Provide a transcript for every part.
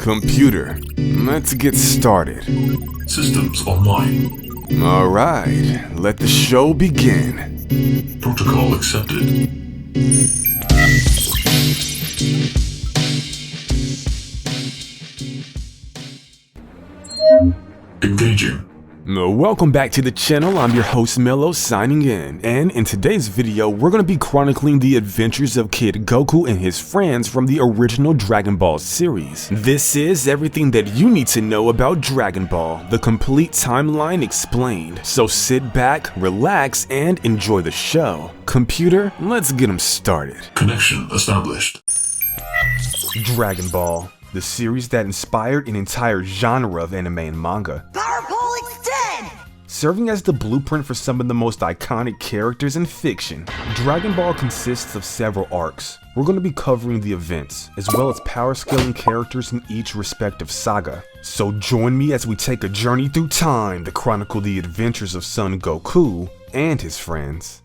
Computer, let's get started. Systems online. Alright, let the show begin. Protocol accepted. Engaging. Welcome back to the channel. I'm your host Mello signing in, and in today's video we're going to be chronicling the adventures of Kid Goku and his friends from the original Dragon Ball series. This is everything that you need to know about Dragon Ball, the complete timeline explained. So sit back, relax, and enjoy the show. Computer, let's get them started. Connection established. Dragon Ball, the series that inspired an entire genre of anime and manga. Serving as the blueprint for some of the most iconic characters in fiction, Dragon Ball consists of several arcs. We're going to be covering the events, as well as power scaling characters in each respective saga. So join me as we take a journey through time to chronicle the adventures of Son Goku and his friends.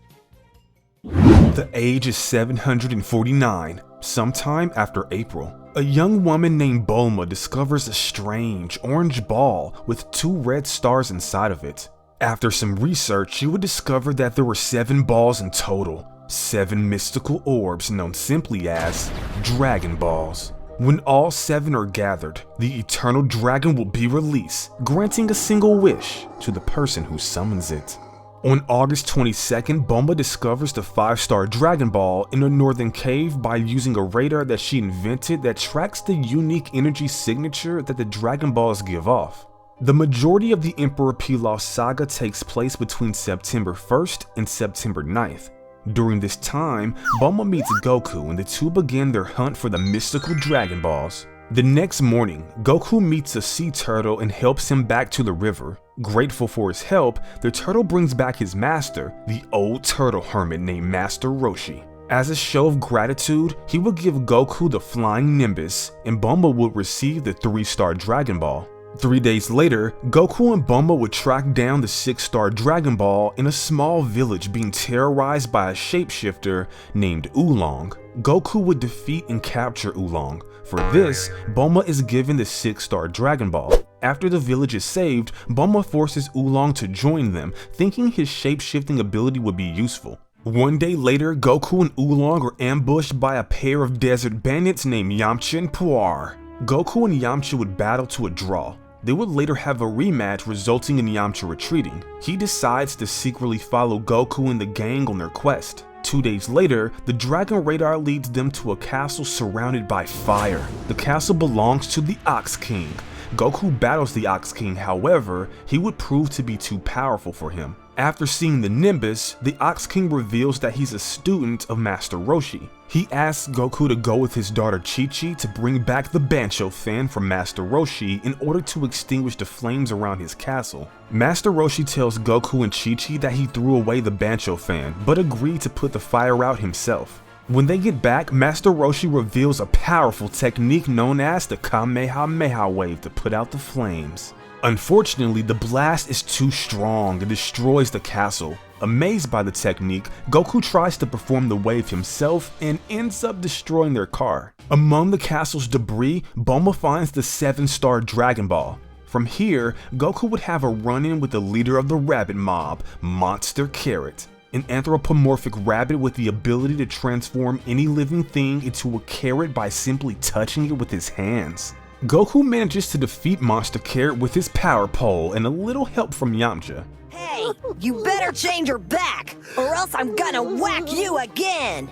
The age is 749, sometime after April. A young woman named Bulma discovers a strange orange ball with 2 red stars inside of it. After some research, she would discover that there were 7 balls in total, 7 mystical orbs known simply as Dragon Balls. When all 7 are gathered, the eternal dragon will be released, granting a single wish to the person who summons it. On August 22nd, Bulma discovers the 5-star Dragon Ball in a northern cave by using a radar that she invented that tracks the unique energy signature that the Dragon Balls give off. The majority of the Emperor Pilaf saga takes place between September 1st and September 9th. During this time, Bulma meets Goku and the two begin their hunt for the mystical Dragon Balls. The next morning, Goku meets a sea turtle and helps him back to the river. Grateful for his help, the turtle brings back his master, the old turtle hermit named Master Roshi. As a show of gratitude, he would give Goku the flying Nimbus, and Bulma would receive the 3-star Dragon Ball. 3 days later, Goku and Bulma would track down the 6-star Dragon Ball in a small village being terrorized by a shapeshifter named Oolong. Goku would defeat and capture Oolong. For this, Bulma is given the 6-star Dragon Ball. After the village is saved, Bulma forces Oolong to join them, thinking his shape-shifting ability would be useful. One day later, Goku and Oolong are ambushed by a pair of desert bandits named Yamcha and Puar. Goku and Yamcha would battle to a draw. They would later have a rematch, resulting in Yamcha retreating. He decides to secretly follow Goku and the gang on their quest. 2 days later, the Dragon Radar leads them to a castle surrounded by fire. The castle belongs to the Ox King. Goku battles the Ox King, however, he would prove to be too powerful for him. After seeing the Nimbus, the Ox King reveals that he's a student of Master Roshi. He asks Goku to go with his daughter Chi-Chi to bring back the Bancho fan from Master Roshi in order to extinguish the flames around his castle. Master Roshi tells Goku and Chi-Chi that he threw away the Bancho fan, but agreed to put the fire out himself. When they get back, Master Roshi reveals a powerful technique known as the Kamehameha wave to put out the flames. Unfortunately, the blast is too strong and destroys the castle. Amazed by the technique, Goku tries to perform the wave himself and ends up destroying their car. Among the castle's debris, Bulma finds the 7-star Dragon Ball. From here, Goku would have a run-in with the leader of the rabbit mob, Monster Carrot, an anthropomorphic rabbit with the ability to transform any living thing into a carrot by simply touching it with his hands. Goku manages to defeat Monster Carrot with his power pole and a little help from Yamcha. Hey, you better change your back, or else I'm gonna whack you again!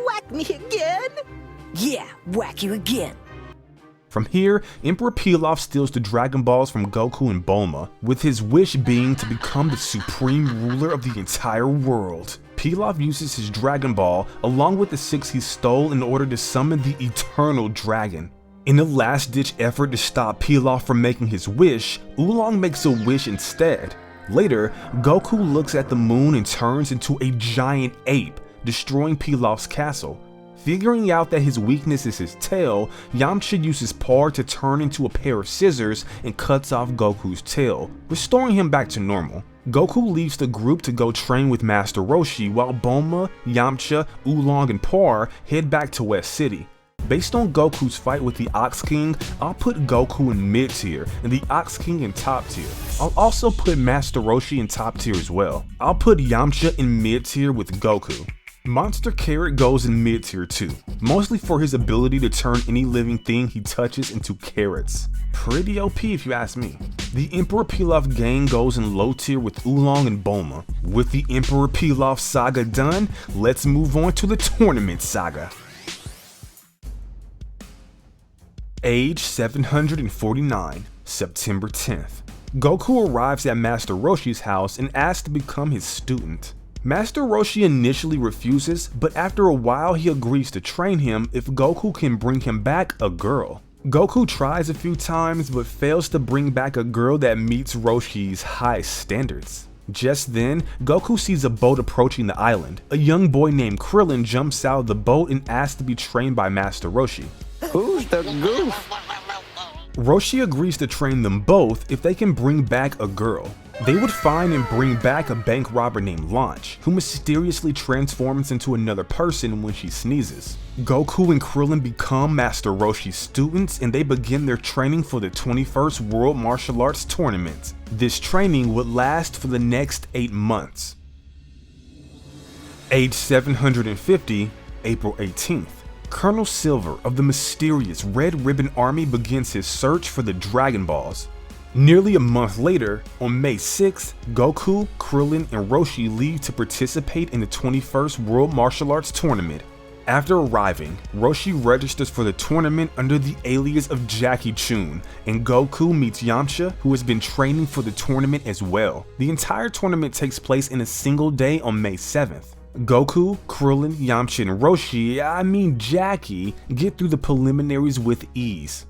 Whack me again? Yeah, whack you again. From here, Emperor Pilaf steals the Dragon Balls from Goku and Bulma, with his wish being to become the supreme ruler of the entire world. Pilaf uses his Dragon Ball along with the 6 he stole in order to summon the Eternal Dragon. In a last-ditch effort to stop Pilaf from making his wish, Oolong makes a wish instead. Later, Goku looks at the moon and turns into a giant ape, destroying Pilaf's castle. Figuring out that his weakness is his tail, Yamcha uses Par to turn into a pair of scissors and cuts off Goku's tail, restoring him back to normal. Goku leaves the group to go train with Master Roshi while Bulma, Yamcha, Oolong, and Par head back to West City. Based on Goku's fight with the Ox King, I'll put Goku in mid tier and the Ox King in top tier. I'll also put Master Roshi in top tier as well. I'll put Yamcha in mid tier with Goku. Monster Carrot goes in mid tier too, mostly for his ability to turn any living thing he touches into carrots. Pretty OP if you ask me. The Emperor Pilaf gang goes in low tier with Oolong and Bulma. With the Emperor Pilaf saga done, let's move on to the tournament saga. Age 749, September 10th. Goku arrives at Master Roshi's house and asks to become his student. Master Roshi initially refuses, but after a while he agrees to train him if Goku can bring him back a girl. Goku tries a few times but fails to bring back a girl that meets Roshi's high standards. Just then, Goku sees a boat approaching the island. A young boy named Krillin jumps out of the boat and asks to be trained by Master Roshi. Who's the goof? Roshi agrees to train them both if they can bring back a girl. They would find and bring back a bank robber named Launch, who mysteriously transforms into another person when she sneezes. Goku and Krillin become Master Roshi's students and they begin their training for the 21st World Martial Arts Tournament. This training would last for the next 8 months. Age 750, April 18th. Colonel Silver of the mysterious Red Ribbon Army begins his search for the Dragon Balls. Nearly a month later, on May 6th, Goku, Krillin, and Roshi leave to participate in the 21st World Martial Arts Tournament. After arriving, Roshi registers for the tournament under the alias of Jackie Chun, and Goku meets Yamcha, who has been training for the tournament as well. The entire tournament takes place in a single day on May 7th. Goku, Krillin, Yamcha, and Roshi, Jackie, get through the preliminaries with ease.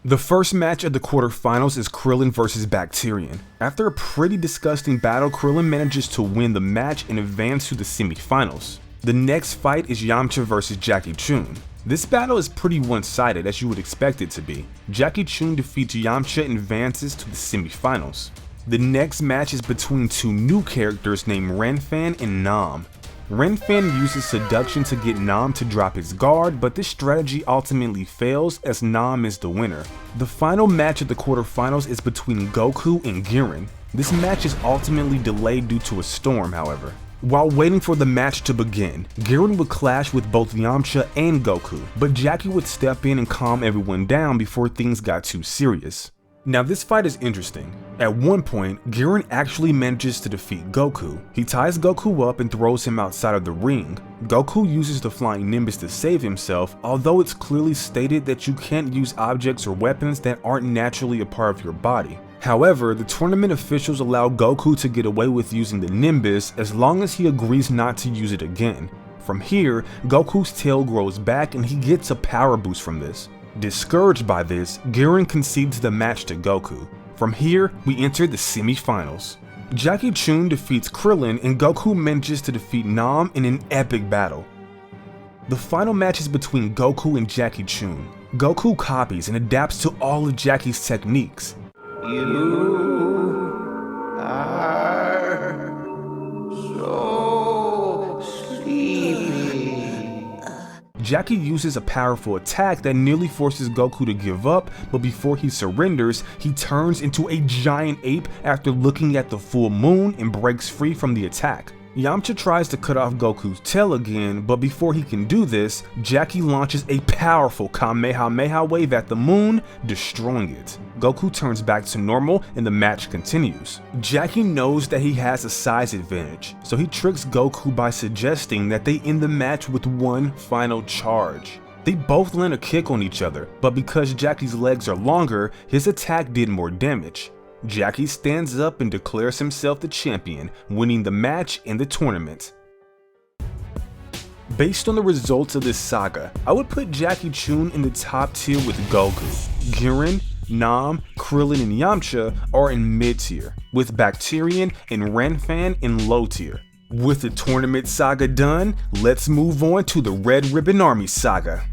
The first match of the quarterfinals is Krillin vs Bacterian. After a pretty disgusting battle, Krillin manages to win the match and advance to the semifinals. The next fight is Yamcha vs Jackie Chun. This battle is pretty one-sided as you would expect it to be. Jackie Chun defeats Yamcha and advances to the semifinals. The next match is between two new characters named Renfan and Nam. Renfan uses seduction to get Nam to drop his guard, but this strategy ultimately fails as Nam is the winner. The final match of the quarterfinals is between Goku and Giran. This match is ultimately delayed due to a storm, however. While waiting for the match to begin, Giran would clash with both Yamcha and Goku, but Jackie would step in and calm everyone down before things got too serious. Now this fight is interesting. At one point, Giran actually manages to defeat Goku. He ties Goku up and throws him outside of the ring. Goku uses the flying Nimbus to save himself, although it's clearly stated that you can't use objects or weapons that aren't naturally a part of your body. However, the tournament officials allow Goku to get away with using the Nimbus as long as he agrees not to use it again. From here, Goku's tail grows back and he gets a power boost from this. Discouraged by this, Giran concedes the match to Goku. From here, we enter the semi-finals. Jackie Chun defeats Krillin and Goku manages to defeat Nam in an epic battle. The final match is between Goku and Jackie Chun. Goku copies and adapts to all of Jackie's techniques. You are so sleepy. Jackie uses a powerful attack that nearly forces Goku to give up, but before he surrenders, he turns into a giant ape after looking at the full moon and breaks free from the attack. Yamcha tries to cut off Goku's tail again, but before he can do this, Jackie launches a powerful Kamehameha wave at the moon, destroying it. Goku turns back to normal and the match continues. Jackie knows that he has a size advantage, so he tricks Goku by suggesting that they end the match with one final charge. They both land a kick on each other, but because Jackie's legs are longer, his attack did more damage. Jackie stands up and declares himself the champion, winning the match and the tournament. Based on the results of this saga, I would put Jackie Chun in the top tier with Goku. Giran, Nam, Krillin, and Yamcha are in mid tier, with Bacterian and Renfan in low tier. With the tournament saga done, let's move on to the Red Ribbon Army saga.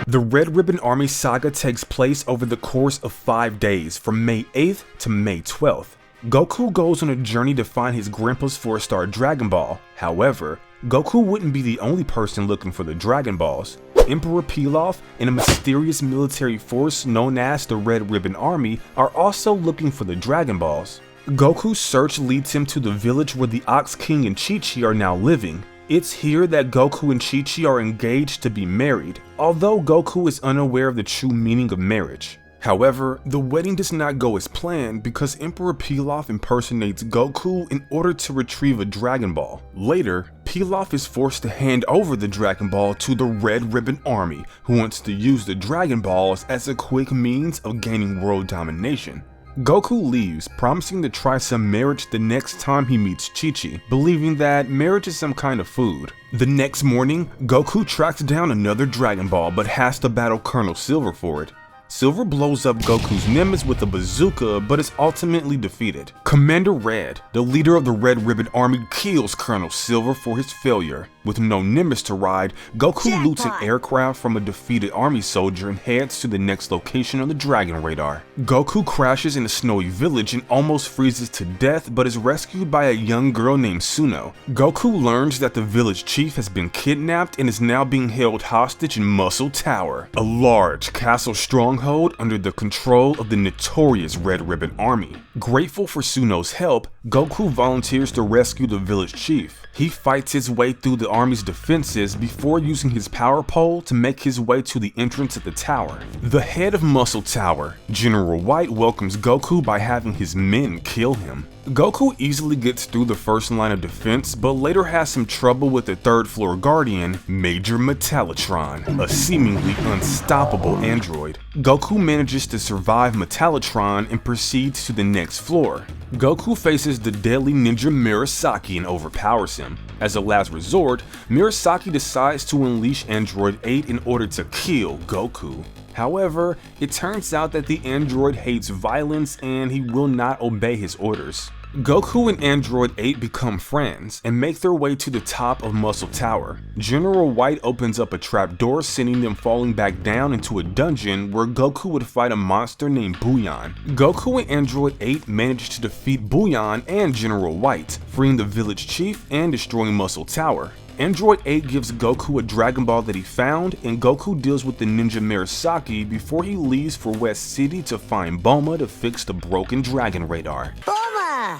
The Red Ribbon Army saga takes place over the course of 5 days, from May 8th to May 12th. Goku goes on a journey to find his grandpa's 4-star Dragon Ball. However, Goku wouldn't be the only person looking for the Dragon Balls. Emperor Pilaf and a mysterious military force known as the Red Ribbon Army are also looking for the Dragon Balls. Goku's search leads him to the village where the Ox King and Chi-Chi are now living. It's here that Goku and Chi-Chi are engaged to be married, although Goku is unaware of the true meaning of marriage. However, the wedding does not go as planned because Emperor Pilaf impersonates Goku in order to retrieve a Dragon Ball. Later, Pilaf is forced to hand over the Dragon Ball to the Red Ribbon Army, who wants to use the Dragon Balls as a quick means of gaining world domination. Goku leaves, promising to try some marriage the next time he meets Chi-Chi, believing that marriage is some kind of food. The next morning, Goku tracks down another Dragon Ball but has to battle Colonel Silver for it. Silver blows up Goku's Nemesis with a bazooka but is ultimately defeated. Commander Red, the leader of the Red Ribbon Army, kills Colonel Silver for his failure. With no Nemesis to ride, Goku loots an aircraft from a defeated army soldier and heads to the next location on the Dragon Radar. Goku crashes in a snowy village and almost freezes to death but is rescued by a young girl named Suno. Goku learns that the village chief has been kidnapped and is now being held hostage in Muscle Tower, a large castle stronghold under the control of the notorious Red Ribbon Army. Grateful for Suno's help, Goku volunteers to rescue the village chief. He fights his way through the army's defenses before using his power pole to make his way to the entrance of the tower. The head of Muscle Tower, General White, welcomes Goku by having his men kill him. Goku easily gets through the first line of defense, but later has some trouble with the third floor guardian, Major Metallotron, a seemingly unstoppable android. Goku manages to survive Metallotron and proceeds to the next floor. Goku faces the deadly ninja Murasaki and overpowers him. As a last resort, Murasaki decides to unleash Android 8 in order to kill Goku. However, it turns out that the android hates violence and he will not obey his orders. Goku and Android 8 become friends and make their way to the top of Muscle Tower. General White opens up a trapdoor, sending them falling back down into a dungeon where Goku would fight a monster named Booyan. Goku and Android 8 manage to defeat Booyan and General White, freeing the village chief and destroying Muscle Tower. Android 8 gives Goku a Dragon Ball that he found, and Goku deals with the ninja Murasaki before he leaves for West City to find Bulma to fix the broken Dragon Radar. Bulma!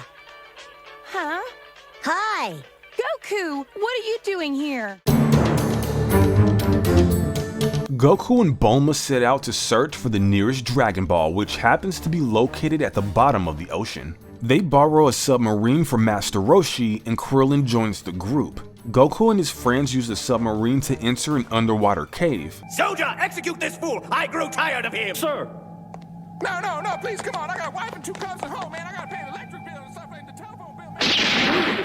Huh? Hi! Goku, what are you doing here? Goku and Bulma set out to search for the nearest Dragon Ball, which happens to be located at the bottom of the ocean. They borrow a submarine from Master Roshi, and Krillin joins the group. Goku and his friends use the submarine to enter an underwater cave. Soldier, execute this fool! I grew tired of him! Sir! No, please, come on. I got a wife and 2 cubs at home, man. I gotta pay the electric bill and stuff like the telephone bill, man.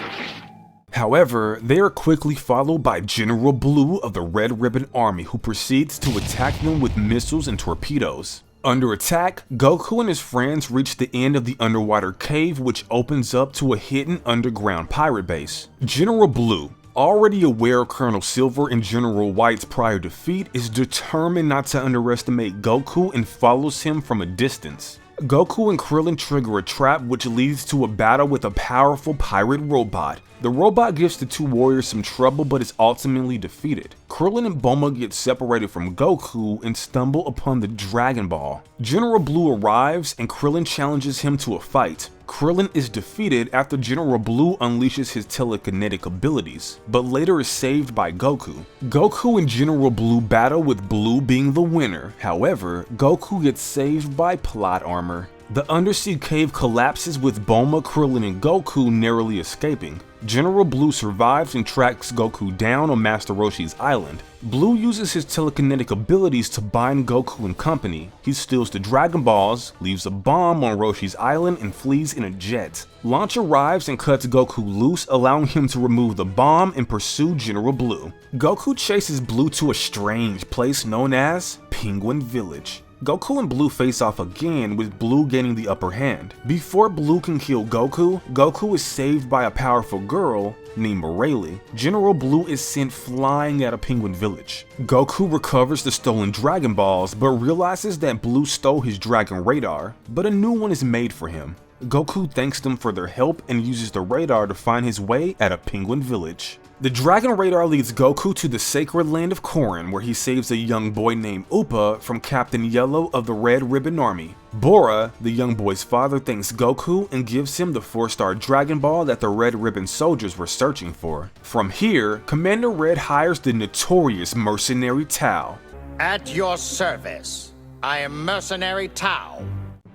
However, they are quickly followed by General Blue of the Red Ribbon Army, who proceeds to attack them with missiles and torpedoes. Under attack, Goku and his friends reach the end of the underwater cave, which opens up to a hidden underground pirate base. General Blue, already aware of Colonel Silver and General White's prior defeat, is determined not to underestimate Goku and follows him from a distance. Goku and Krillin trigger a trap which leads to a battle with a powerful pirate robot. The robot gives the two warriors some trouble but is ultimately defeated. Krillin and Bulma get separated from Goku and stumble upon the Dragon Ball. General Blue arrives and Krillin challenges him to a fight. Krillin is defeated after General Blue unleashes his telekinetic abilities, but later is saved by Goku. Goku and General Blue battle with Blue being the winner. However, Goku gets saved by plot armor. The undersea cave collapses with Bulma, Krillin, and Goku narrowly escaping. General Blue survives and tracks Goku down on Master Roshi's island. Blue uses his telekinetic abilities to bind Goku and company. He steals the Dragon Balls, leaves a bomb on Roshi's island, and flees in a jet. Launch arrives and cuts Goku loose, allowing him to remove the bomb and pursue General Blue. Goku chases Blue to a strange place known as Penguin Village. Goku and Blue face off again, with Blue gaining the upper hand. Before Blue can kill Goku, Goku is saved by a powerful girl named Rayleigh. General Blue is sent flying out of Penguin Village. Goku recovers the stolen Dragon Balls, but realizes that Blue stole his Dragon Radar, but a new one is made for him. Goku thanks them for their help and uses the radar to find his way at a penguin village. The Dragon Radar leads Goku to the sacred land of Korin, where he saves a young boy named Upa from Captain Yellow of the Red Ribbon Army. Bora, the young boy's father, thanks Goku and gives him the 4-star Dragon Ball that the Red Ribbon soldiers were searching for. From here, Commander Red hires the notorious mercenary Tao. At your service, I am Mercenary Tao.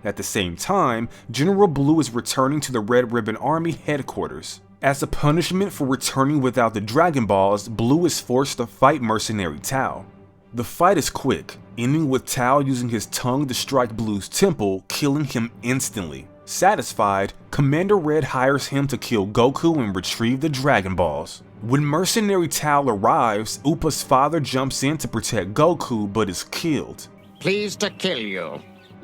At the same time, General Blue is returning to the Red Ribbon Army headquarters. As a punishment for returning without the Dragon Balls, Blue is forced to fight Mercenary Tao. The fight is quick, ending with Tao using his tongue to strike Blue's temple, killing him instantly. Satisfied, Commander Red hires him to kill Goku and retrieve the Dragon Balls. When Mercenary Tao arrives, Upa's father jumps in to protect Goku but is killed. Pleased to kill you.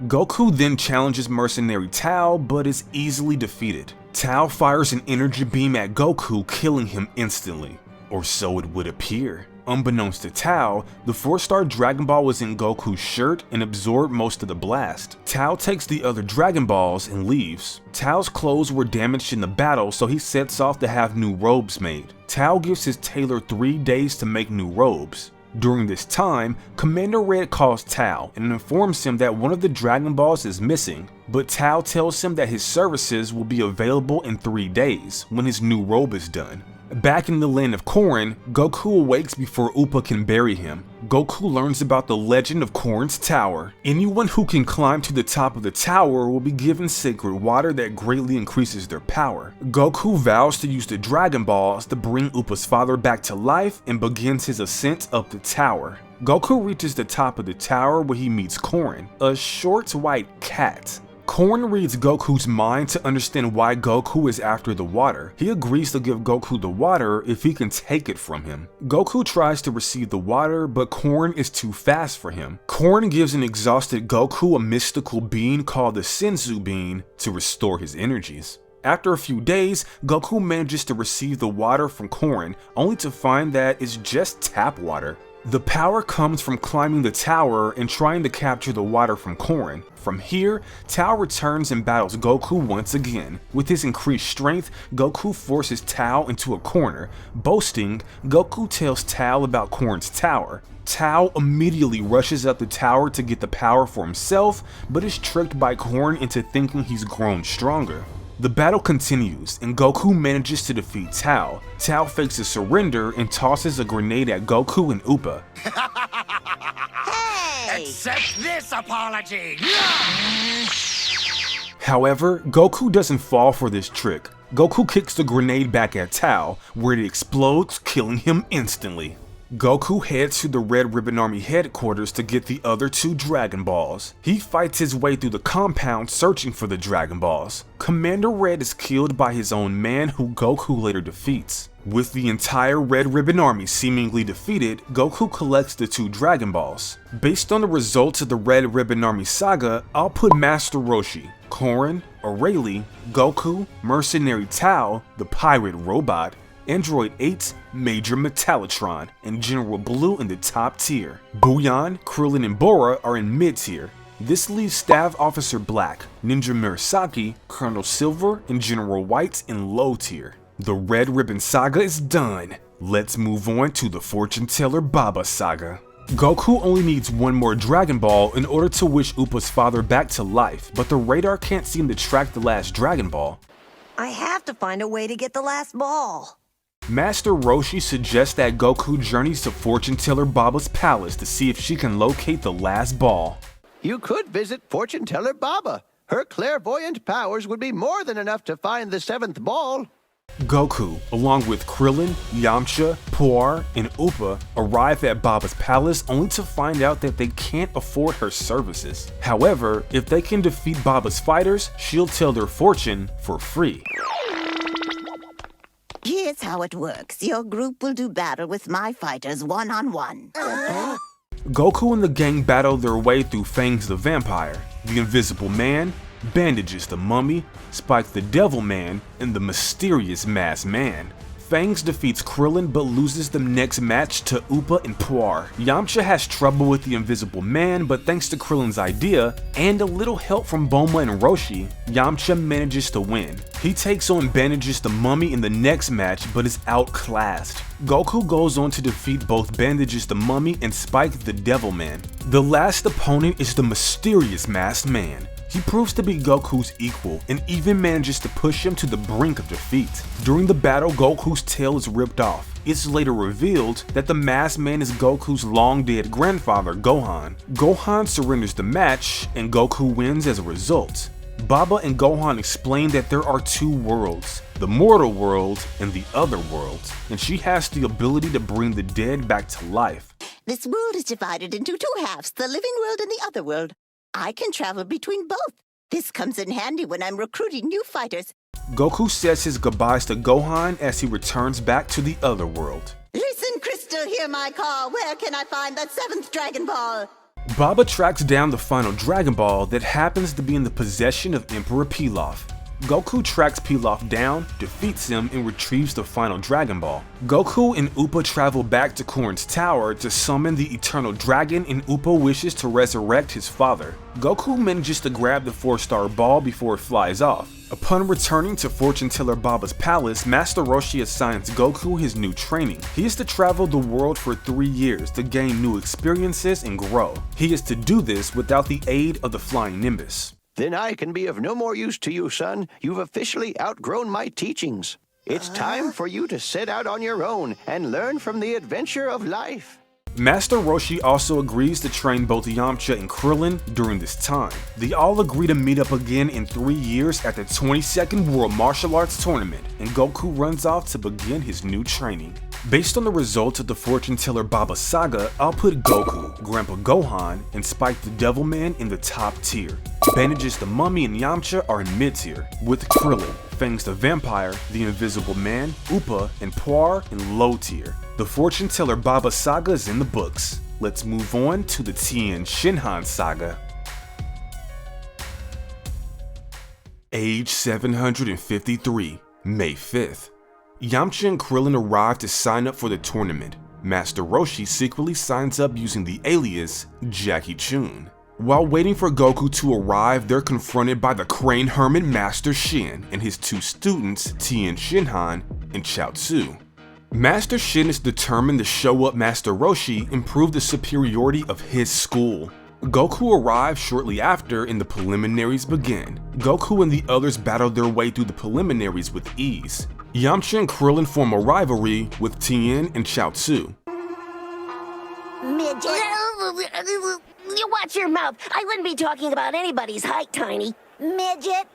Goku then challenges Mercenary Tao but is easily defeated. Tao fires an energy beam at Goku, killing him instantly. Or so it would appear. Unbeknownst to Tao, the 4-star Dragon Ball was in Goku's shirt and absorbed most of the blast. Tao takes the other Dragon Balls and leaves. Tao's clothes were damaged in the battle, so he sets off to have new robes made. Tao gives his tailor 3 days to make new robes. During this time, Commander Red calls Tao and informs him that one of the Dragon Balls is missing, but Tao tells him that his services will be available in 3 days, when his new robe is done. Back in the land of Korin, Goku awakes before Upa can bury him. Goku learns about the legend of Korin's tower. Anyone who can climb to the top of the tower will be given sacred water that greatly increases their power. Goku vows to use the Dragon Balls to bring Upa's father back to life and begins his ascent up the tower. Goku reaches the top of the tower where he meets Korin, a short white cat. Korin reads Goku's mind to understand why Goku is after the water. He agrees to give Goku the water if he can take it from him. Goku tries to receive the water, but Korin is too fast for him. Korin gives an exhausted Goku a mystical bean called the Senzu Bean to restore his energies. After a few days, Goku manages to receive the water from Korin, only to find that it's just tap water. The power comes from climbing the tower and trying to capture the water from Korin. From here, Tao returns and battles Goku once again. With his increased strength, Goku forces Tao into a corner. Boasting, Goku tells Tao about Korin's tower. Tao immediately rushes up the tower to get the power for himself, but is tricked by Korin into thinking he's grown stronger. The battle continues, and Goku manages to defeat Tao. Tao fakes a surrender and tosses a grenade at Goku and Upa. Hey! Accept this apology! However, Goku doesn't fall for this trick. Goku kicks the grenade back at Tao, where it explodes, killing him instantly. Goku heads to the Red Ribbon Army headquarters to get the other 2 Dragon Balls. He fights his way through the compound searching for the Dragon Balls. Commander Red is killed by his own man, who Goku later defeats. With the entire Red Ribbon Army seemingly defeated, Goku collects the 2 Dragon Balls. Based on the results of the Red Ribbon Army saga, I'll put Master Roshi, Korin, Aurelie, Goku, Mercenary Tao, the Pirate Robot, Android 8, Major Metallotron, and General Blue in the top tier. Booyan, Krillin, and Bora are in mid tier. This leaves Staff Officer Black, Ninja Murasaki, Colonel Silver, and General White in low tier. The Red Ribbon Saga is done. Let's move on to the Fortuneteller Baba Saga. Goku only needs 1 more Dragon Ball in order to wish Upa's father back to life, but the radar can't seem to track the last Dragon Ball. I have to find a way to get the last ball. Master Roshi suggests that Goku journeys to Fortuneteller Baba's palace to see if she can locate the last ball. You could visit Fortuneteller Baba. Her clairvoyant powers would be more than enough to find the 7th ball. Goku, along with Krillin, Yamcha, Puar, and Upa, arrive at Baba's palace only to find out that they can't afford her services. However, if they can defeat Baba's fighters, she'll tell their fortune for free. Here's how it works. Your group will do battle with my fighters one-on-one. Goku and the gang battle their way through Fangs the Vampire, the Invisible Man, Bandages the Mummy, Spike the Devil Man, and the mysterious Masked Man. Fangs defeats Krillin but loses the next match to Upa and Puar. Yamcha has trouble with the Invisible Man, but thanks to Krillin's idea and a little help from Bulma and Roshi, Yamcha manages to win. He takes on Bandages the Mummy in the next match but is outclassed. Goku goes on to defeat both Bandages the Mummy and Spike the Devil Man. The last opponent is the mysterious Masked Man. He proves to be Goku's equal and even manages to push him to the brink of defeat. During the battle, Goku's tail is ripped off. It's later revealed that the Masked Man is Goku's long-dead grandfather, Gohan. Gohan surrenders the match, and Goku wins as a result. Baba and Gohan explain that there are two worlds, the mortal world and the other world, and she has the ability to bring the dead back to life. This world is divided into two halves, the living world and the other world. I can travel between both. This comes in handy when I'm recruiting new fighters. Goku says his goodbyes to Gohan as he returns back to the other world. Listen, Crystal, hear my call. Where can I find that 7th Dragon Ball? Baba tracks down the final Dragon Ball that happens to be in the possession of Emperor Pilaf. Goku tracks Pilaf down, defeats him, and retrieves the final Dragon Ball. Goku and Upa travel back to Korin's tower to summon the Eternal Dragon, and Upa wishes to resurrect his father. Goku manages to grab the 4-star ball before it flies off. Upon returning to Fortuneteller Baba's palace, Master Roshi assigns Goku his new training. He is to travel the world for 3 years to gain new experiences and grow. He is to do this without the aid of the Flying Nimbus. Then I can be of no more use to you, son. You've officially outgrown my teachings. It's time for you to set out on your own and learn from the adventure of life. Master Roshi also agrees to train both Yamcha and Krillin during this time. They all agree to meet up again in 3 years at the 22nd World Martial Arts Tournament, and Goku runs off to begin his new training. Based on the results of the Fortuneteller Baba Saga, I'll put Goku, Grandpa Gohan, and Spike the Devil Man in the top tier. Bandages the Mummy and Yamcha are in mid tier, with Krillin, Fangs the Vampire, the Invisible Man, Upa, and Puar in low tier. The Fortuneteller Baba Saga is in the books. Let's move on to the Tien Shinhan Saga. Age 753, May 5th. Yamcha and Krillin arrive to sign up for the tournament. Master Roshi secretly signs up using the alias Jackie Chun. While waiting for Goku to arrive, they're confronted by the Crane Hermit Master Shin and his 2 students, Tien Shinhan and Chaozu. Master Shin is determined to show up Master Roshi and prove the superiority of his school. Goku arrives shortly after and the preliminaries begin. Goku and the others battle their way through the preliminaries with ease. Yamcha and Krillin form a rivalry with Tien and Chaozu. You watch your mouth. I wouldn't be talking about anybody's height, Tiny. Midget.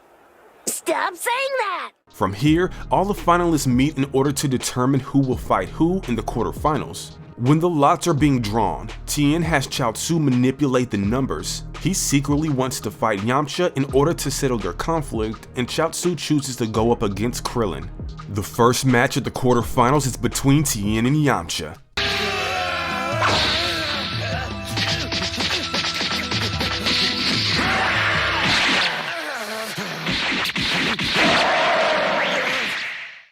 Stop saying that! From here, all the finalists meet in order to determine who will fight who in the quarterfinals. When the lots are being drawn, Tien has Chaozu manipulate the numbers. He secretly wants to fight Yamcha in order to settle their conflict, and Chaozu chooses to go up against Krillin. The first match of the quarterfinals is between Tien and Yamcha.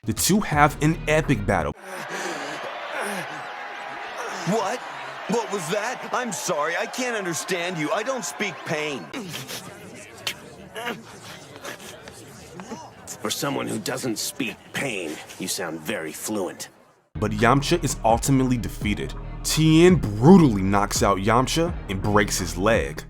The two have an epic battle. What? What was that? I'm sorry, I can't understand you. I don't speak pain. For someone who doesn't speak pain, you sound very fluent. But Yamcha is ultimately defeated. Tien brutally knocks out Yamcha and breaks his leg.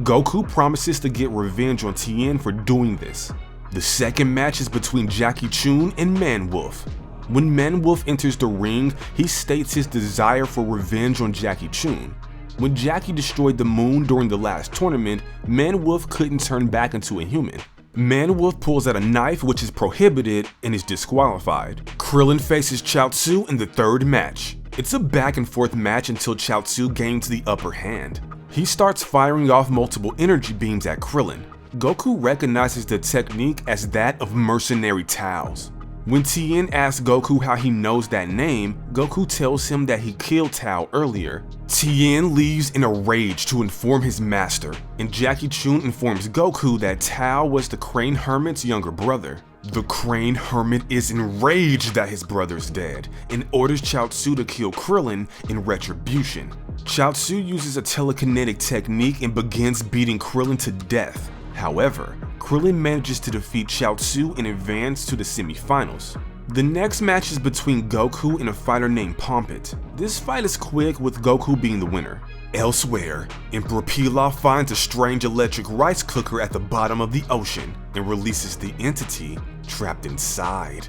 Goku promises to get revenge on Tien for doing this. The second match is between Jackie Chun and Man-Wolf. When Man-Wolf enters the ring, he states his desire for revenge on Jackie Chun. When Jackie destroyed the moon during the last tournament, Man-Wolf couldn't turn back into a human. Man-Wolf pulls out a knife which is prohibited and is disqualified. Krillin faces Chaozu in the third match. It's a back and forth match until Chaozu gains the upper hand. He starts firing off multiple energy beams at Krillin. Goku recognizes the technique as that of mercenary towels. When Tien asks Goku how he knows that name, Goku tells him that he killed Tao earlier. Tien leaves in a rage to inform his master, and Jackie Chun informs Goku that Tao was the Crane Hermit's younger brother. The Crane Hermit is enraged that his brother's dead and orders Chaozu to kill Krillin in retribution. Chaozu uses a telekinetic technique and begins beating Krillin to death. However, Krillin manages to defeat Chaozu and advance to the semifinals. The next match is between Goku and a fighter named Pompit. This fight is quick, with Goku being the winner. Elsewhere, Emperor Pilaf finds a strange electric rice cooker at the bottom of the ocean and releases the entity trapped inside.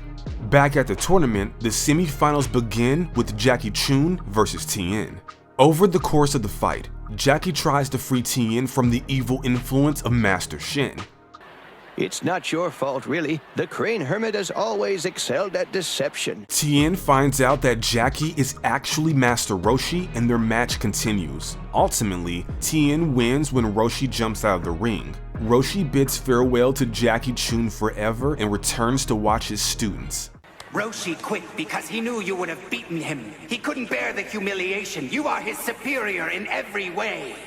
Back at the tournament, the semifinals begin with Jackie Chun versus Tien. Over the course of the fight, Jackie tries to free Tien from the evil influence of Master Shin. It's not your fault, really. The Crane Hermit has always excelled at deception. Tien finds out that Jackie is actually Master Roshi, and their match continues. Ultimately, Tien wins when Roshi jumps out of the ring. Roshi bids farewell to Jackie Chun forever and returns to watch his students. Roshi quit because he knew you would have beaten him. He couldn't bear the humiliation. You are his superior in every way.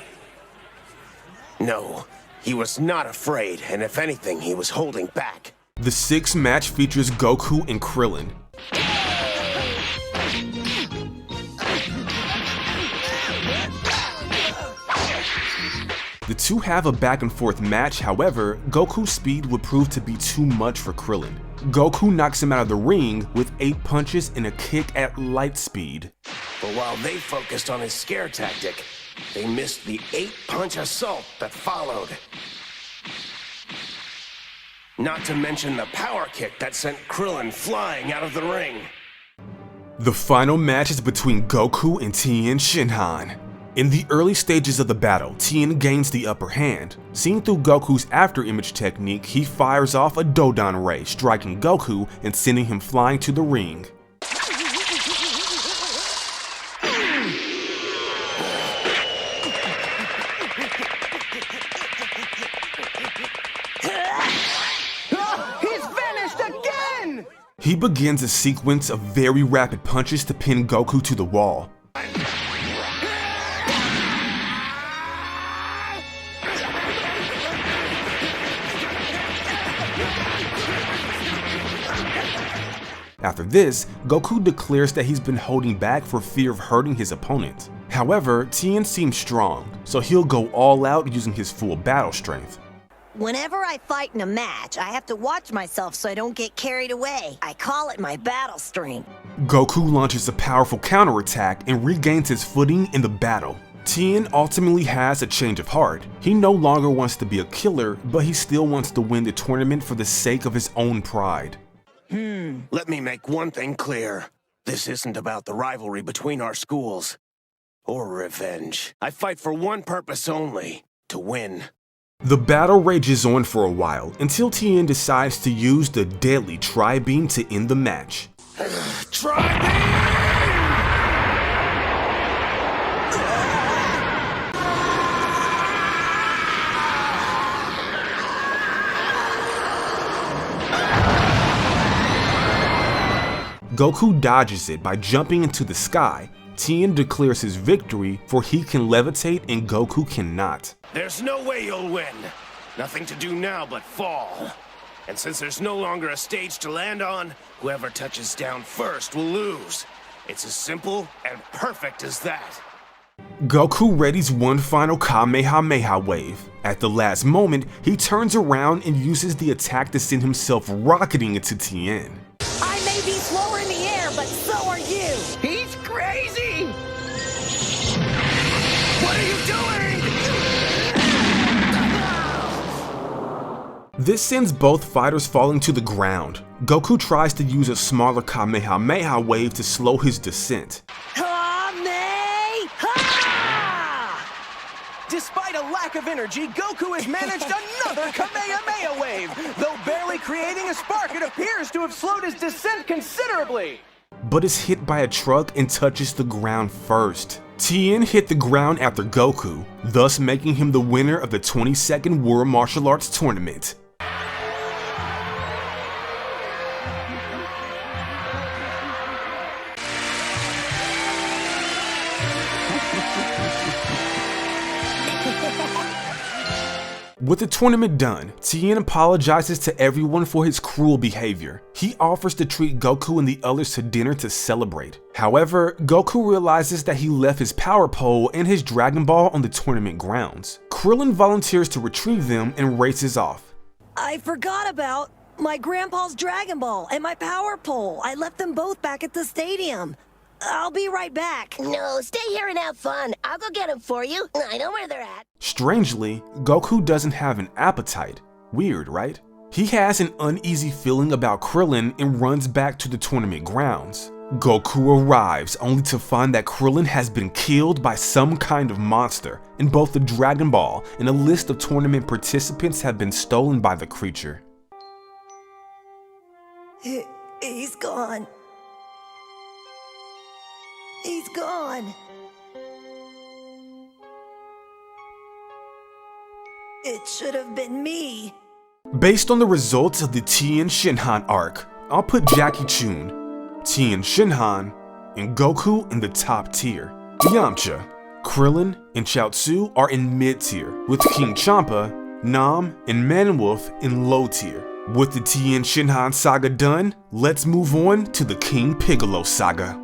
No, he was not afraid, and if anything, he was holding back. The sixth match features Goku and Krillin. The two have a back and forth match, however, Goku's speed would prove to be too much for Krillin. Goku knocks him out of the ring with 8 punches and a kick at light speed. But while they focused on his scare tactic, they missed the 8-punch assault that followed. Not to mention the power kick that sent Krillin flying out of the ring. The final match is between Goku and Tien Shinhan. In the early stages of the battle, Tien gains the upper hand. Seen through Goku's after-image technique, he fires off a Dodon Ray, striking Goku and sending him flying to the ring. He's vanished again! He begins a sequence of very rapid punches to pin Goku to the wall. After this, Goku declares that he's been holding back for fear of hurting his opponent. However, Tien seems strong, so he'll go all out using his full battle strength. Whenever I fight in a match, I have to watch myself so I don't get carried away. I call it my battle strength. Goku launches a powerful counterattack and regains his footing in the battle. Tien ultimately has a change of heart. He no longer wants to be a killer, but he still wants to win the tournament for the sake of his own pride. Let me make one thing clear. This isn't about the rivalry between our schools. Or revenge. I fight for one purpose only. To win. The battle rages on for a while, until Tien decides to use the deadly Tri-Beam to end the match. Tri-Beam! Goku dodges it by jumping into the sky. Tien declares his victory, for he can levitate and Goku cannot. There's no way you'll win. Nothing to do now but fall. And since there's no longer a stage to land on, whoever touches down first will lose. It's as simple and perfect as that. Goku readies one final Kamehameha wave. At the last moment, he turns around and uses the attack to send himself rocketing into Tien. I may be slower in the air, but so are you! He's crazy! What are you doing? This sends both fighters falling to the ground. Goku tries to use a smaller Kamehameha wave to slow his descent. Despite a lack of energy, Goku has managed another Kamehameha wave! Though barely creating a spark, it appears to have slowed his descent considerably! But is hit by a truck and touches the ground first. Tien hit the ground after Goku, thus making him the winner of the 22nd World Martial Arts Tournament. With the tournament done, Tien apologizes to everyone for his cruel behavior. He offers to treat Goku and the others to dinner to celebrate. However, Goku realizes that he left his power pole and his Dragon Ball on the tournament grounds. Krillin volunteers to retrieve them and races off. I forgot about my grandpa's Dragon Ball and my power pole. I left them both back at the stadium. I'll be right back. No, stay here and have fun. I'll go get them for you. I know where they're at. Strangely, Goku doesn't have an appetite. Weird, right? He has an uneasy feeling about Krillin and runs back to the tournament grounds. Goku arrives only to find that Krillin has been killed by some kind of monster, and both the Dragon Ball and a list of tournament participants have been stolen by the creature. He's gone. He's gone. It should have been me. Based on the results of the Tien Shinhan arc, I'll put Jackie Chun, Tien Shinhan, and Goku in the top tier. Yamcha, Krillin, and Chaozu are in mid tier, with King Champa, Nam, and Manwolf in low tier. With the Tien Shinhan saga done, let's move on to the King Piccolo saga.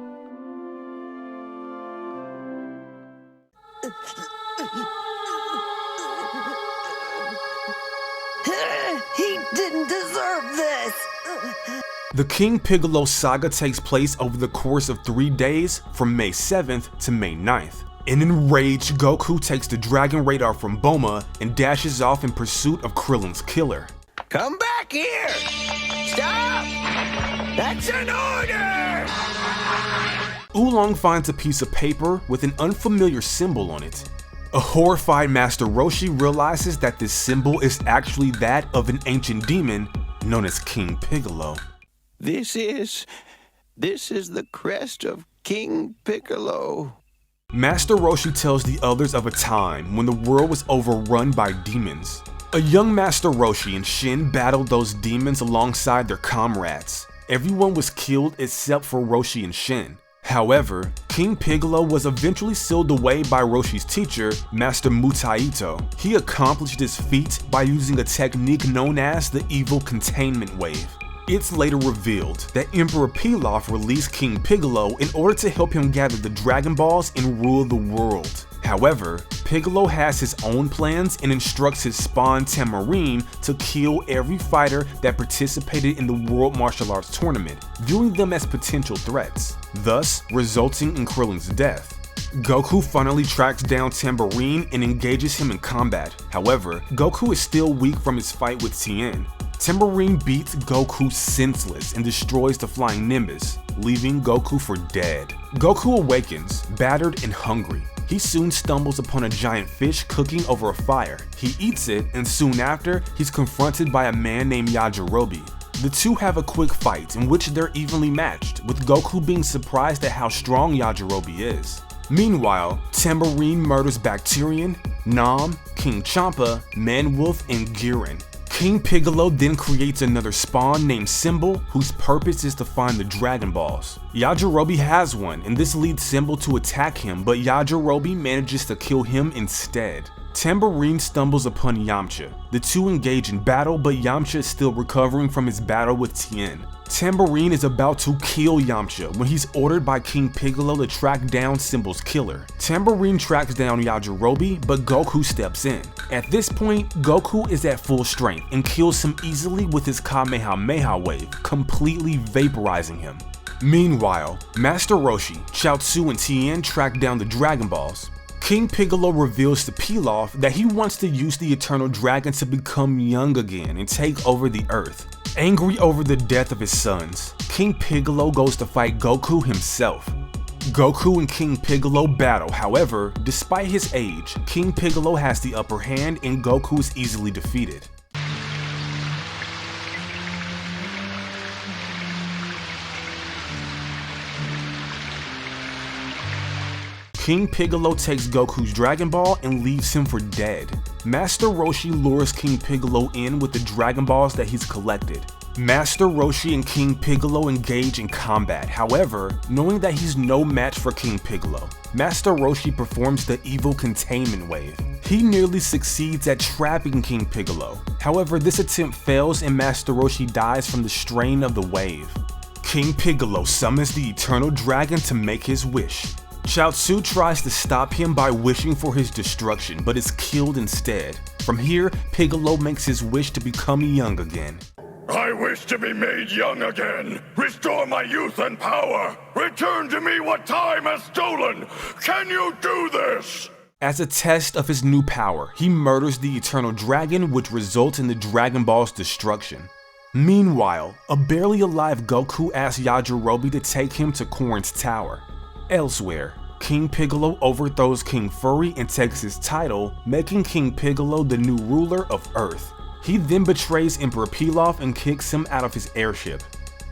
He didn't deserve this. The King Piccolo saga takes place over the course of 3 days from May 7th to May 9th. In enraged, Goku takes the Dragon Radar from Bulma and dashes off in pursuit of Krillin's killer. Come back here! Stop! That's an order! Oolong finds a piece of paper with an unfamiliar symbol on it. A horrified Master Roshi realizes that this symbol is actually that of an ancient demon known as King Piccolo. This is the crest of King Piccolo. Master Roshi tells the others of a time when the world was overrun by demons. A young Master Roshi and Shin battled those demons alongside their comrades. Everyone was killed except for Roshi and Shin. However, King Piccolo was eventually sealed away by Roshi's teacher, Master Mutaito. He accomplished this feat by using a technique known as the Evil Containment Wave. It's later revealed that Emperor Pilaf released King Piccolo in order to help him gather the Dragon Balls and rule the world. However, Piccolo has his own plans and instructs his spawn Tamarin to kill every fighter that participated in the World Martial Arts Tournament, viewing them as potential threats, thus resulting in Krillin's death. Goku finally tracks down Tamarin and engages him in combat. However, Goku is still weak from his fight with Tien. Tamarin beats Goku senseless and destroys the flying Nimbus, leaving Goku for dead. Goku awakens, battered and hungry. He soon stumbles upon a giant fish cooking over a fire. He eats it, and soon after, he's confronted by a man named Yajirobe. The two have a quick fight in which they're evenly matched, with Goku being surprised at how strong Yajirobe is. Meanwhile, Tamarin murders Bacterian, Nam, King Champa, Manwolf, and Giran. King Piccolo then creates another spawn named Symbol, whose purpose is to find the Dragon Balls. Yajirobe has one, and this leads Symbol to attack him, but Yajirobe manages to kill him instead. Tamarin stumbles upon Yamcha. The two engage in battle, but Yamcha is still recovering from his battle with Tien. Tamarin is about to kill Yamcha when he's ordered by King Piccolo to track down Symbol's killer. Tamarin tracks down Yajirobe, but Goku steps in. At this point, Goku is at full strength and kills him easily with his Kamehameha wave, completely vaporizing him. Meanwhile, Master Roshi, Chaozu, and Tien track down the Dragon Balls. King Piccolo reveals to Pilaf that he wants to use the Eternal Dragon to become young again and take over the Earth. Angry over the death of his sons, King Piccolo goes to fight Goku himself. Goku and King Piccolo battle, however, despite his age, King Piccolo has the upper hand and Goku is easily defeated. King Piccolo takes Goku's Dragon Ball and leaves him for dead. Master Roshi lures King Piccolo in with the Dragon Balls that he's collected. Master Roshi and King Piccolo engage in combat. However, knowing that he's no match for King Piccolo, Master Roshi performs the evil containment wave. He nearly succeeds at trapping King Piccolo. However, this attempt fails and Master Roshi dies from the strain of the wave. King Piccolo summons the Eternal Dragon to make his wish. Chaozu tries to stop him by wishing for his destruction, but is killed instead. From here, Piccolo makes his wish to become young again. I wish to be made young again. Restore my youth and power. Return to me what time has stolen. Can you do this? As a test of his new power, he murders the Eternal Dragon, which results in the Dragon Ball's destruction. Meanwhile, a barely alive Goku asks Yajirobe to take him to Korin's tower. Elsewhere, King Piccolo overthrows King Furry and takes his title, making King Piccolo the new ruler of Earth. He then betrays Emperor Pilaf and kicks him out of his airship.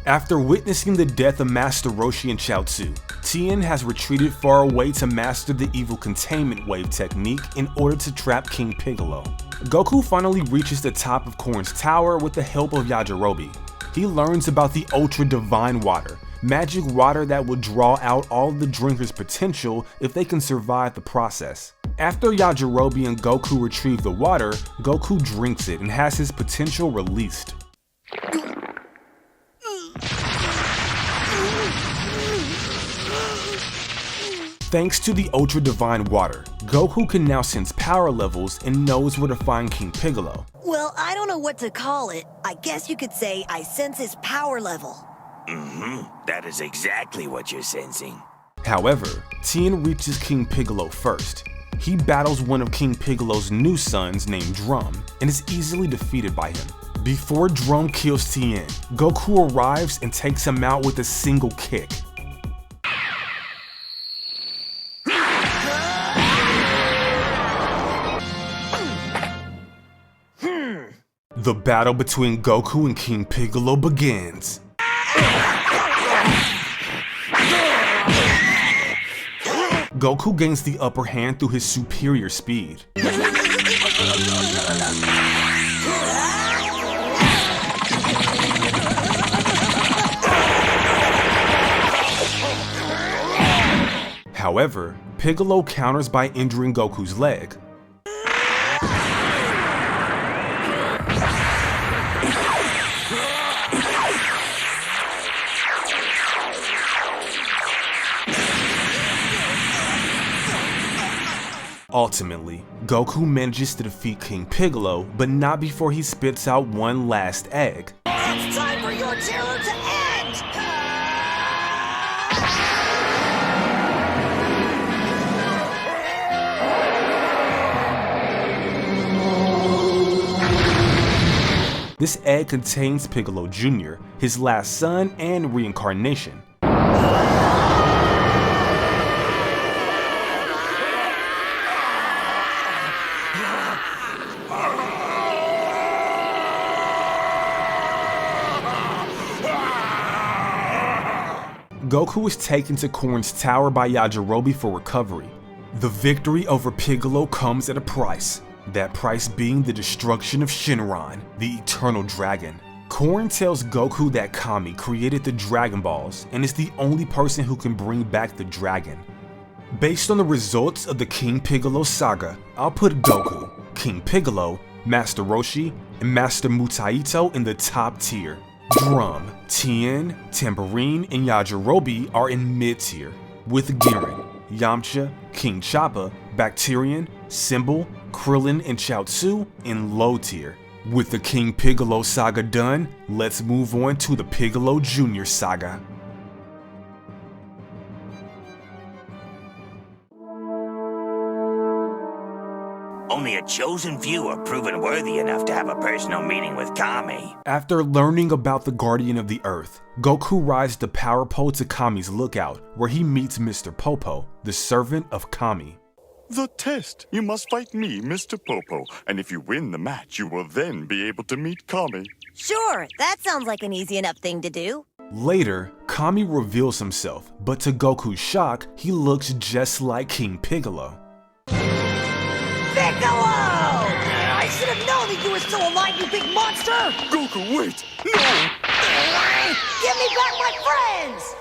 After witnessing the death of Master Roshi and Chaozu, Tien has retreated far away to master the evil containment wave technique in order to trap King Piccolo. Goku finally reaches the top of Korin's tower with the help of Yajirobe. He learns about the Ultra Divine Water, magic water that will draw out all the drinkers' potential if they can survive the process. After Yajirobe and Goku retrieve the water, Goku drinks it and has his potential released. Thanks to the Ultra Divine Water, Goku can now sense power levels and knows where to find King Piccolo. Well, I don't know what to call it. I guess you could say I sense his power level. That is exactly what you're sensing. However, Tien reaches King Piccolo first. He battles one of King Piccolo's new sons named Drum and is easily defeated by him. Before Drum kills Tien, Goku arrives and takes him out with a single kick. The battle between Goku and King Piccolo begins. Goku gains the upper hand through his superior speed. However, Piccolo counters by injuring Goku's leg. Ultimately, Goku manages to defeat King Piccolo, but not before he spits out one last egg. It's time for your terror to end! This egg contains Piccolo Jr., his last son and reincarnation. Goku is taken to Korin's tower by Yajirobe for recovery. The victory over Piccolo comes at a price, that price being the destruction of Shinhan, the Eternal Dragon. Korin tells Goku that Kami created the Dragon Balls and is the only person who can bring back the dragon. Based on the results of the King Piccolo saga, I'll put Goku, King Piccolo, Master Roshi, and Master Mutaito in the top tier. Drum, Tien, Tambourine, and Yajirobe are in mid-tier, with Girin, Yamcha, King Choppa, Bacterian, Symbol, Krillin, and Chaozu in low tier. With the King Piccolo saga done, let's move on to the Piccolo Jr. saga. Only a chosen few are proven worthy enough to have a personal meeting with Kami. After learning about the Guardian of the Earth, Goku rides the power pole to Kami's lookout, where he meets Mr. Popo, the servant of Kami. The test. You must fight me, Mr. Popo, and if you win the match, you will then be able to meet Kami. Sure, that sounds like an easy enough thing to do. Later, Kami reveals himself, but to Goku's shock, he looks just like King Piccolo. Piccolo! I should have known know that you were still alive, you big monster! Goku, wait! No! Give me back my friends!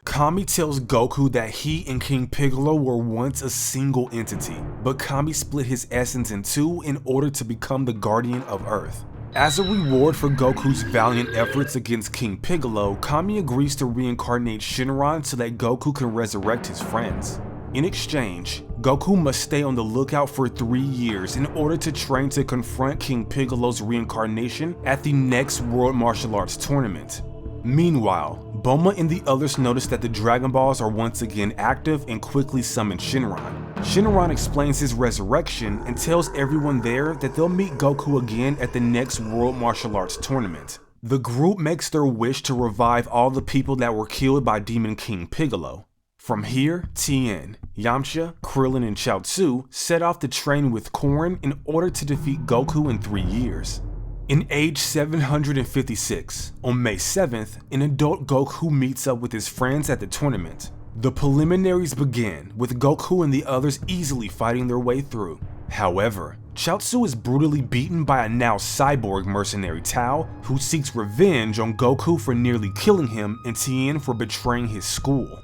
Kami tells Goku that he and King Piccolo were once a single entity, but Kami split his essence in two in order to become the guardian of Earth. As a reward for Goku's valiant efforts against King Piccolo, Kami agrees to reincarnate Shinhan so that Goku can resurrect his friends. In exchange, Goku must stay on the lookout for 3 years in order to train to confront King Piccolo's reincarnation at the next World Martial Arts Tournament. Meanwhile, Bulma and the others notice that the Dragon Balls are once again active and quickly summon Shinhan. Shinhan explains his resurrection and tells everyone there that they'll meet Goku again at the next World Martial Arts Tournament. The group makes their wish to revive all the people that were killed by Demon King Piccolo. From here, Tien, Yamcha, Krillin, and Chaozu set off to train with Korin in order to defeat Goku in 3 years. In age 756, on May 7th, an adult Goku meets up with his friends at the tournament. The preliminaries begin, with Goku and the others easily fighting their way through. However, Chaozu is brutally beaten by a now cyborg mercenary Tao, who seeks revenge on Goku for nearly killing him and Tien for betraying his school.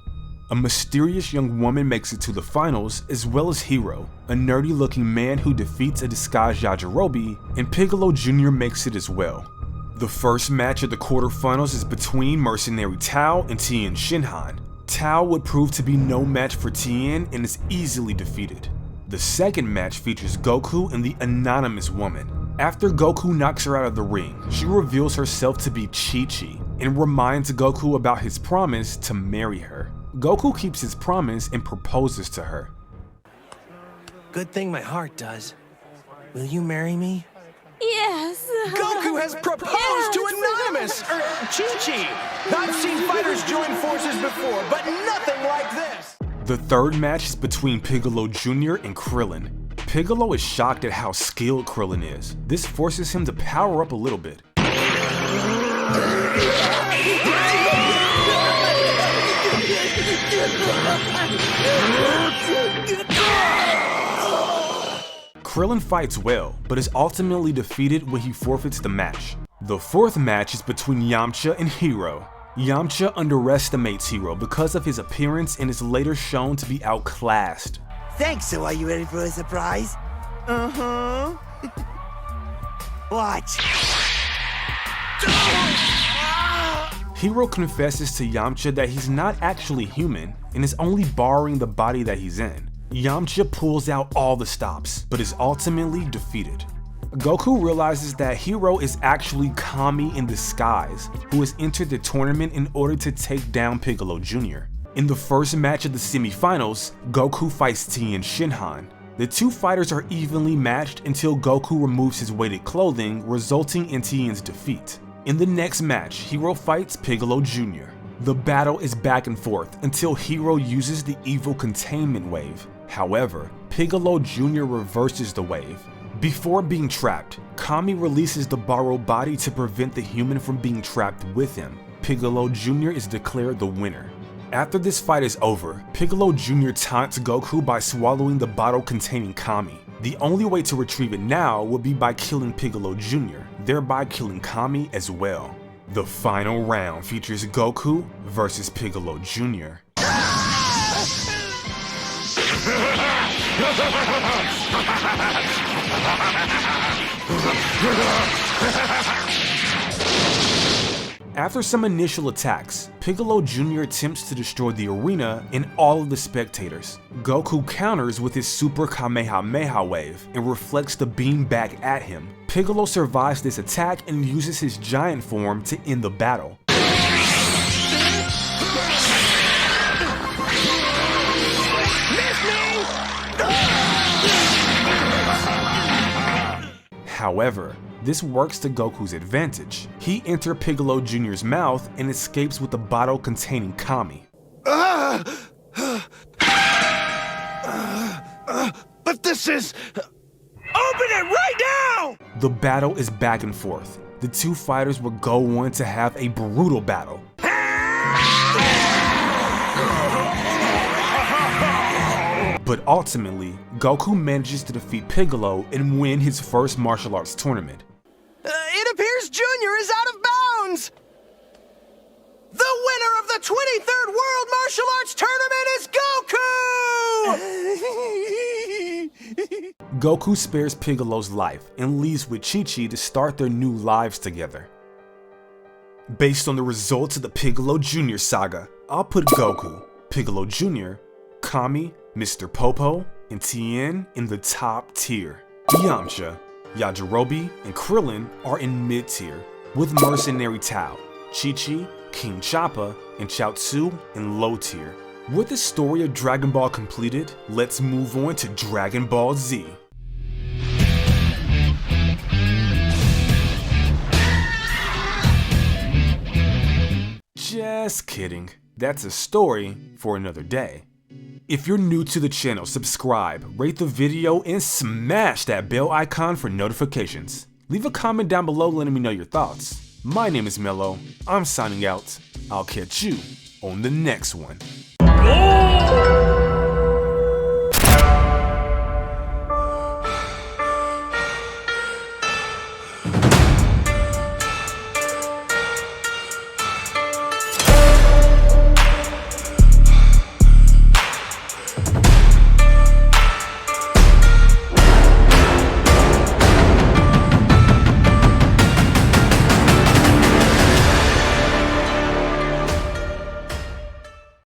A mysterious young woman makes it to the finals, as well as Hero, a nerdy-looking man who defeats a disguised Yajirobe, and Piccolo Jr. makes it as well. The first match of the quarterfinals is between mercenary Tao and Tien Shinhan. Tao would prove to be no match for Tien and is easily defeated. The second match features Goku and the anonymous woman. After Goku knocks her out of the ring, she reveals herself to be Chi-Chi and reminds Goku about his promise to marry her. Goku keeps his promise and proposes to her. Good thing my heart does. Will you marry me? Yes. Goku has proposed to Anonymous, or Chi-Chi. I've seen fighters join forces before, but nothing like this. The third match is between Piccolo Jr. and Krillin. Piccolo is shocked at how skilled Krillin is. This forces him to power up a little bit. Krillin fights well, but is ultimately defeated when he forfeits the match. The fourth match is between Yamcha and Hero. Yamcha underestimates Hero because of his appearance and is later shown to be outclassed. Thanks, so are you ready for a surprise? Uh-huh. Watch. Hero confesses to Yamcha that he's not actually human and is only borrowing the body that he's in. Yamcha pulls out all the stops, but is ultimately defeated. Goku realizes that Hero is actually Kami in disguise, who has entered the tournament in order to take down Piccolo Jr. In the first match of the semifinals, Goku fights Tien Shinhan. The two fighters are evenly matched until Goku removes his weighted clothing, resulting in Tien's defeat. In the next match, Hero fights Piccolo Jr. The battle is back and forth until Hero uses the evil containment wave. However, Piccolo Jr. reverses the wave. Before being trapped, Kami releases the borrowed body to prevent the human from being trapped with him. Piccolo Jr. is declared the winner. After this fight is over, Piccolo Jr. taunts Goku by swallowing the bottle containing Kami. The only way to retrieve it now would be by killing Piccolo Jr., thereby killing Kami as well. The final round features Goku versus Piccolo Jr. After some initial attacks, Piccolo Jr. attempts to destroy the arena and all of the spectators. Goku counters with his Super Kamehameha wave and reflects the beam back at him. Piccolo survives this attack and uses his giant form to end the battle. However, this works to Goku's advantage. He enters Piccolo Jr.'s mouth and escapes with the bottle containing Kami. But this is... Open it right now! The battle is back and forth. The two fighters will go on to have a brutal battle. But ultimately, Goku manages to defeat Piccolo and win his first martial arts tournament. It appears Junior is out of bounds! The winner of the 23rd World Martial Arts Tournament is Goku! Goku spares Piccolo's life and leaves with Chi-Chi to start their new lives together. Based on the results of the Piccolo Jr. saga, I'll put Goku, Piccolo Jr., Kami, Mr. Popo, and Tien in the top tier. Yamcha, Yajirobe, and Krillin are in mid-tier, with Mercenary Tao, Chi-Chi, King Choppa, and Chaozu in low tier. With the story of Dragon Ball completed, let's move on to Dragon Ball Z. Just kidding. That's a story for another day. If you're new to the channel, subscribe, rate the video, and smash that bell icon for notifications. Leave a comment down below letting me know your thoughts. My name is Mello. I'm signing out. I'll catch you on the next one.